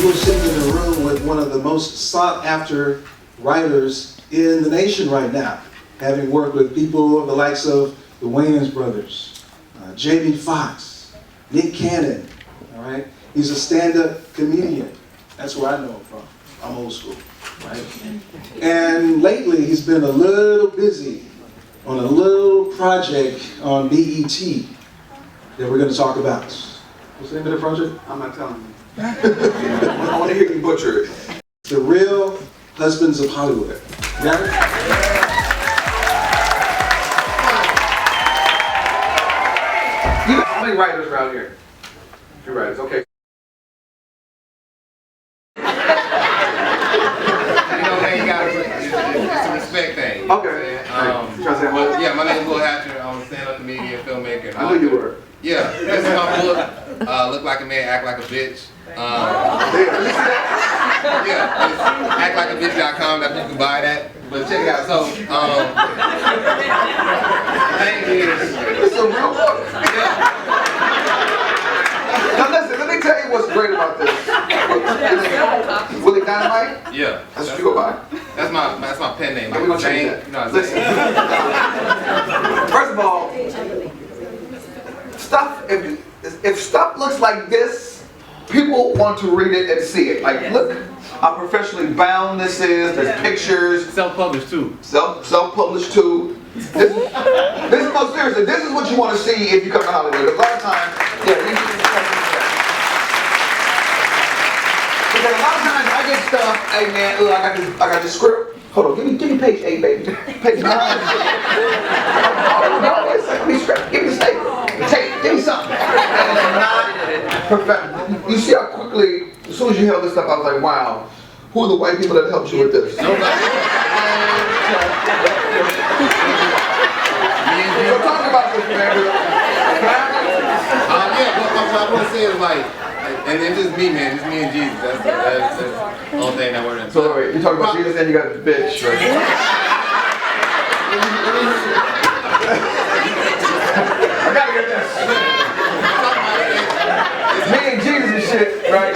You were sitting in a room with one of the most sought-after writers in the nation right now, having worked with people of the likes of the Wayans brothers, Jamie Foxx, Nick Cannon, all right? He's a stand-up comedian. That's where I know him from. I'm old school, right? And lately, he's been a little busy on a little project on BET that we're going to talk about. What's the name of the project? I'm not telling you. I want to hear you butcher it. The Real Husbands of Hollywood. Got it? How many writers around here? 2 writers, okay. It's a respect thing. Okay. Trying to say what? Yeah, my name is Will Hatcher. I'm a stand-up comedian, filmmaker. I knew you were. Yeah, this is my book. Look like a man, act like a bitch. Yeah, it's actlikeabitch.com. That's where you can buy that. But check it out. So, the thing is, It's a real book. Now listen, let me tell you what's great about this. Willie Dynamite? yeah, That's what you go by. that's my pen name. We're gonna change that. You know what I'm Listen. saying? First of all, stuff. If stuff looks like this, people want to read it and see it. Like, look how professionally bound this is. There's pictures. Self-published too. Self-published too. This is most seriously. This is what you want to see if you come to Hollywood. A lot of times, yeah. Because a lot of times I get stuff. Hey man, look, I got this script. Hold on, give me page 8, baby. Page 9. Give me script. Give me the statement. Give me something. And it's not perfect. You see how quickly, as soon as you held this up, I was like, wow. Who are the white people that helped you with this? Nobody. So talk about this, man. Yeah, what I want to say is like, and it's just me, man. It's me and Jesus. That's the only thing that we're in. So wait, you talking about Jesus and you got this bitch, right? I gotta get this. Me and Jesus and shit, right?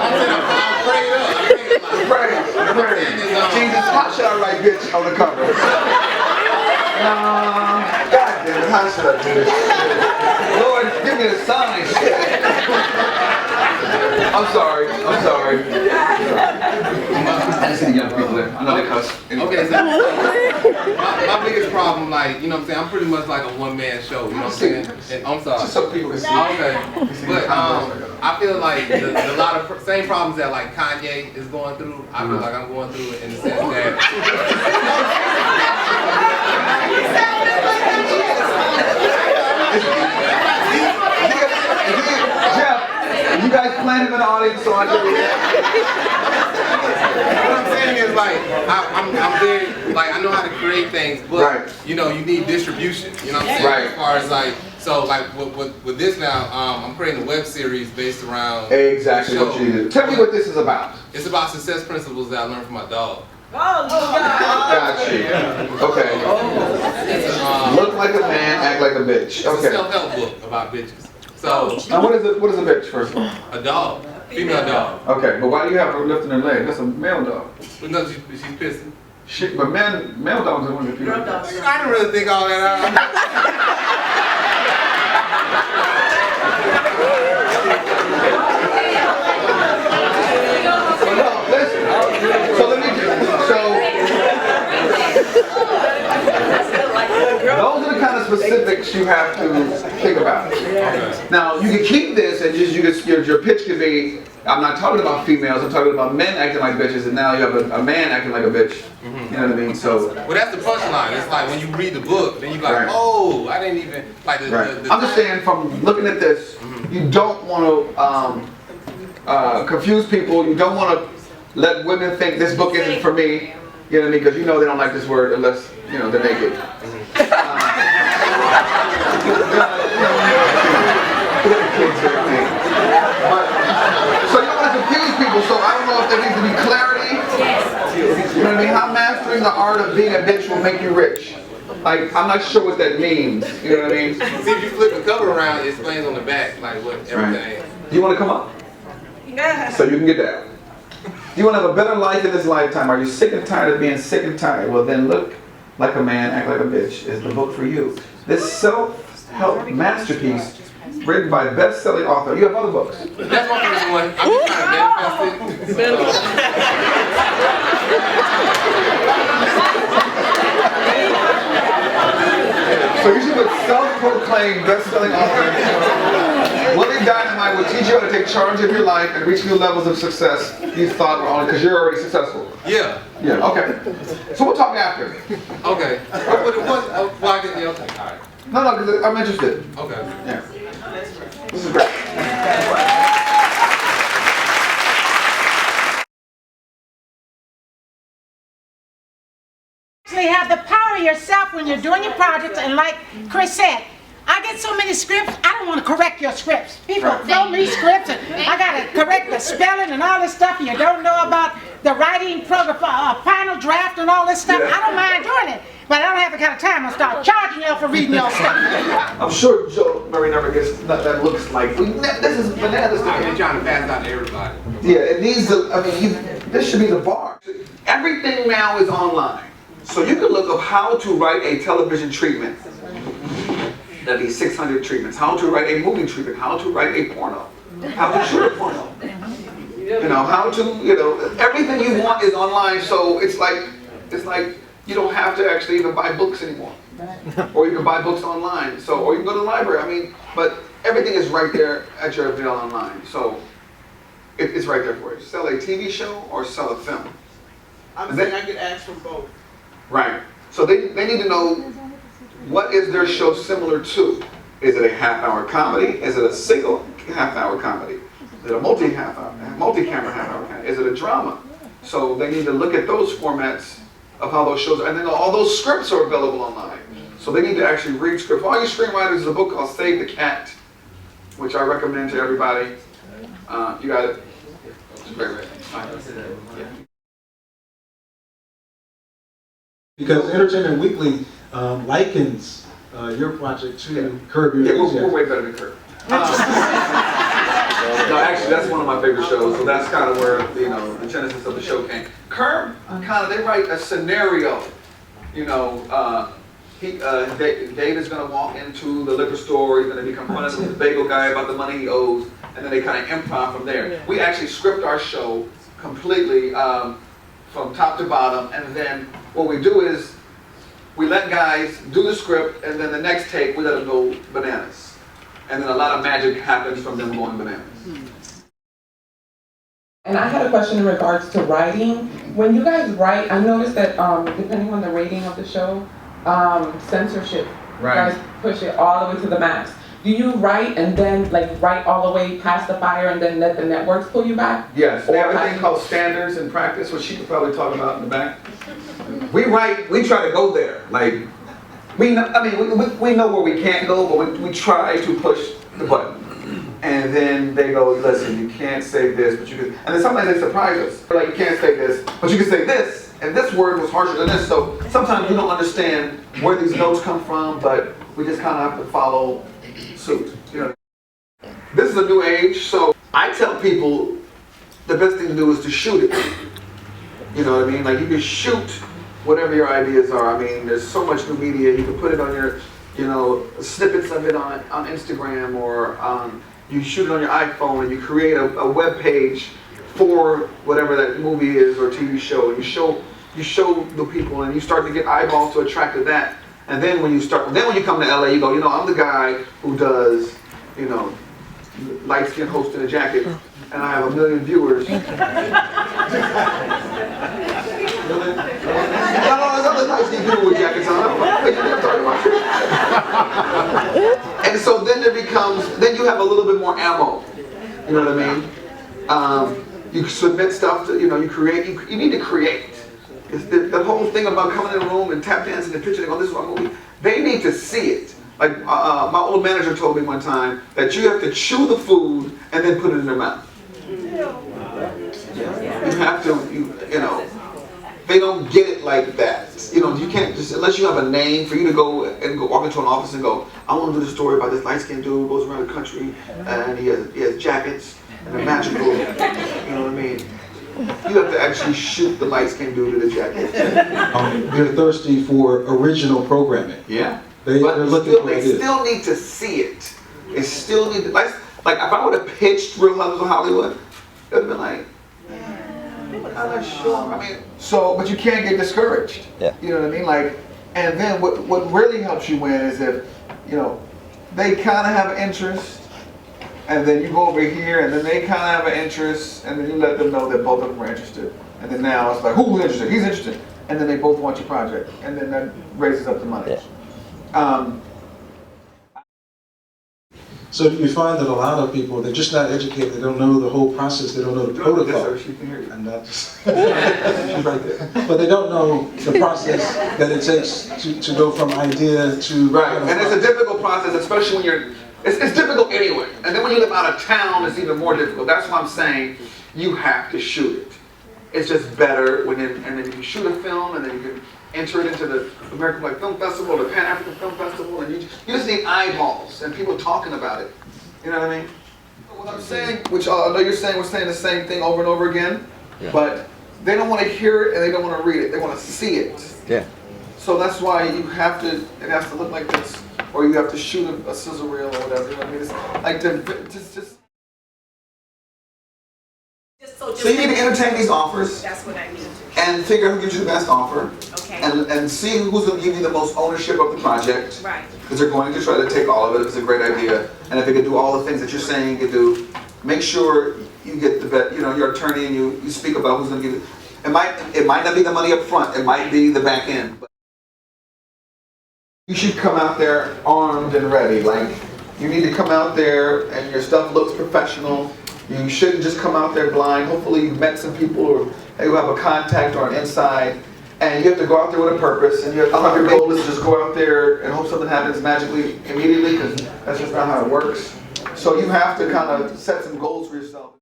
I'm prayed up. Pray. Jesus, how should I write bitch on the cover? God damn it, how should I do this? Lord, give me a sign. I'm sorry. I just see the young people there. I know they cuss. Okay, so my biggest problem, like, you know what I'm saying, I'm pretty much like a one-man show, you know what I'm saying? And I'm sorry. Just so people can see. Okay, but I feel like a lot of same problems that like Kanye is going through, I feel like I'm going through it in the sense that Jeff, you guys planted an audience, so I do. what I'm saying is like I'm very like I know how to create things, but Right. you know you need distribution. You know what I'm saying? Right. As far as like with this now, I'm creating a web series based around Exactly the what show. you did. Tell me what this is about. It's about success principles that I learned from my dog. Got you. Okay. Look like a man, act like a bitch. It's a Okay. self-help book about bitches. So Now what is a bitch first of all? a dog, female dog. Okay, but why do you have her lifting her leg? That's a male dog. But no, she's pissing. Shit, but male dogs are one of the female dogs. I didn't really think all that out. No, listen. So let me those are the kind of specifics you have to think about. Now you can keep this and your pitch could be, I'm not talking about females, I'm talking about men acting like bitches, and now you have a man acting like a bitch. You know what I mean? So well, that's the punchline. It's like when you read the book, then you're like, Right. oh, I didn't even like the I'm just saying, from looking at this, you don't want to confuse people. You don't want to let women think this book isn't for me. You know what I mean? Because you know they don't like this word unless they're naked. So you don't want to confuse people. So I don't know if there needs to be clarity. You know what I mean? How mastering the art of being a bitch will make you rich. Like, I'm not sure what that means. You know what I mean? See, if you flip the cover around, it explains on the back, like what everything. Do you want to come up? So you can get down. Do you want to have a better life in this lifetime? Are you sick and tired of being sick and tired? Well, then look like a man, act like a bitch is the book for you. This self-help masterpiece written by best-selling author. You have other books. That's my first one. I'm just trying to manifest it. So you should put self-proclaimed best-selling author. Willie Dynamite will teach you how to take charge of your life and reach new levels of success you thought were only because you're already successful. Yeah. Yeah, okay. So we'll talk after. Okay. Well, I can, yeah, okay. All right. No, because I'm interested. Okay. Yeah. This is great. Actually have the power of yourself when you're doing your projects, and like Chris said, I get so many scripts, I don't want to correct your scripts. People throw me scripts and I got to correct the spelling and all this stuff, and you don't know about the writing program, final draft and all this stuff. I don't mind doing it, but I don't have the kind of time to start charging you for reading your stuff. I'm sure Joe Murray never gets that looks like, this is bananas to I've me. been trying to pass it out to everybody. Yeah, it needs to, I mean, this should be the bar. Everything now is online. So you can look up how to write a television treatment. That'd be 600 treatments. How to write a movie treatment. How to write a porno. How to shoot a porno. You know, how to, everything you want is online. So it's like you don't have to actually even buy books anymore. Or you can buy books online. So, or you can go to the library. I mean, but everything is right there at your avail online. So it's right there for you. Sell a TV show or sell a film. I'm saying I get asked from both. Right. So they need to know, what is their show similar to? Is it a half-hour comedy? Is it a single half-hour comedy? Is it a multi-camera half-hour comedy? Is it a drama? So they need to look at those formats of how those shows, and then all those scripts are available online. So they need to actually read scripts. For all you screenwriters, there's a book called Save the Cat, which I recommend to everybody. You got it? It's great. Yeah. Because Entertainment Weekly likens your project to Curb Your Enthusiasm. We're way better than Curb. No, actually, that's one of my favorite shows. So that's kind of where the genesis of the show came. Curb, they write a scenario. Dave is going to walk into the liquor store. He's going to become friends with the bagel guy about the money he owes, and then they kind of improv from there. We actually script our show completely from top to bottom, and then what we do is we let guys do the script, and then the next take we let them go bananas, and then a lot of magic happens from them going bananas. And I had a question in regards to writing. When you guys write, I noticed that depending on the rating of the show, censorship, Right. you guys push it all the way to the max. Do you write and then write all the way past the fire and then let the networks pull you back? Yes, they have a Or thing called standards and practice, which she could probably talk about in the back. We try to go there. We know where we can't go, but we try to push the button. And then they go, listen, you can't say this, but you can. And then sometimes they surprise us. They're like, you can't say this, but you can say this. And this word was harsher than this. So sometimes we don't understand where these notes come from, but we just kind of have to follow suit. This is a new age, so I tell people the best thing to do is to shoot it. You know what I mean? You can shoot whatever your ideas are. I mean, there's so much new media. You can put it on your, snippets of it on Instagram, or you shoot it on your iPhone, and you create a web page for whatever that movie is or TV show. And you show the people, and you start to get eyeballs to attract to that. And then when you come to LA, you go, I'm the guy who does, light skin host in a jacket, and I have 1 million viewers. No, there's other light skin people with jackets on. And so then then you have a little bit more ammo. You know what I mean? You submit stuff to, you create, you need to create. It's the whole thing about coming in a room and tap dancing and pitching and going, this is my movie. They need to see it. My old manager told me one time that you have to chew the food and then put it in their mouth. You have to, they don't get it like that. You know, you can't just, unless you have a name for you to go and go walk into an office and go, I want to do the story about this light-skinned dude who goes around the country and he has jackets and they're magical. You know what I mean? You have to actually shoot the light-skinned dude in the jacket. They're thirsty for original programming. Yeah. They're looking for they ideas. still need to see it. They still need to, like if I would have pitched Real Housewives of Hollywood, it would have been like, I'm not sure. I mean, so, but you can't get discouraged. Yeah. You know what I mean? Like, and then what really helps you win is if, you know, they kind of have interest, and then you go over here, and then they kind of have an interest, and then you let them know that both of them are interested. And then now it's like, who's interested? He's interested. And then they both want your project, and then that raises up the money. Yeah. So you find that a lot of people, they're just not educated, they don't know the whole process, they don't know the protocol. Yes, sir, she can hear you. And that's, she's right there. But they don't know the process that it takes to go from idea to... Right, and it's a difficult process, especially when you're, it's difficult anyway. And then when you live out of town, it's even more difficult. That's why I'm saying you have to shoot it. It's just better when, and then you can shoot a film, and then you can enter it into the American Black Film Festival, the Pan African Film Festival, and you just need eyeballs and people talking about it. You know what I mean? What I'm saying, which I know you're saying, we're saying the same thing over and over again, but they don't want to hear it and they don't want to read it. They want to see it. Yeah. So that's why you have to, it has to look like this, or you have to shoot a sizzle reel or whatever. You know what I mean? It's like just. So you need to entertain these offers. That's what I need to. And figure out who gives you the best offer. Okay. And see who's going to give you the most ownership of the project. Right. Because they're going to try to take all of it if it's a great idea. And if they can do all the things that you're saying you can do, make sure you get the best, you know, your attorney and you speak about who's going to give it. It might not be the money up front, it might be the back end. But you should come out there armed and ready. Like, you need to come out there and your stuff looks professional. You shouldn't just come out there blind. Hopefully you've met some people or you have a contact or an inside. And you have to go out there with a purpose. And your goal is to just go out there and hope something happens magically immediately, because that's just not how it works. So you have to kind of set some goals for yourself.